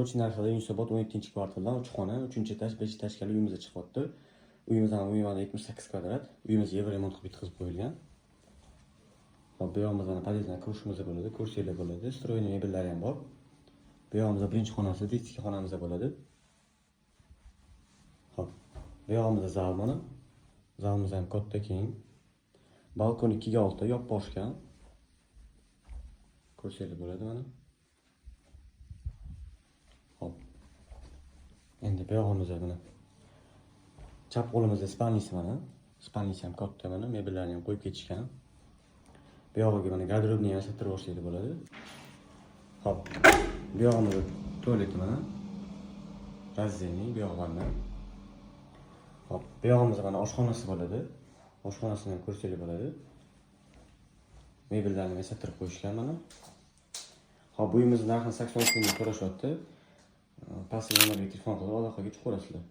Ashovchi narxida Yunusobod 17-kvartaldan 3 xona, 3-etash, 5-etashkali uyimizga chiqyapti. Uyimizdan uyimizda 78 kvadrat. Uyimiz ev remont qilib bitkazib qo'yilgan. Hop, bu yog'imizda podyezddan kirishimiz bo'ladi, kursiyalar bo'ladi, stroyli mebellari ham bor. Bu yog'imizda birinchi xonasi, ikkinchi xonamizda bo'ladi. Hop, bu yog'imizda zal mana. Zalimiz ham katta keng. Balkon 2/6 yop boshgan. Kursiyalar bo'ladi mana. Hop. Endi bu yog'imizda mana chap qo'limizda spalnisi mana. Spalnisi ham katta mana, mebellarni ham qo'yib ketishgan. Bu yog'iga mana garderobni ham yasatirib olishlar bo'ladi. Hop. Bu yog'imizda tualet mana. Razdeniy bu yog'larni. Hop, bu yog'imizda mana oshxonasi bo'ladi. Oshxonasini ham ko'rsatib bo'ladi. Mebellarni yasatirib qo'yishgan mana. Hop, bu uyimizning narxini 83 ming so'rashyapti. Pastga yana telefon qilib aloqaga chiqib olasizlar.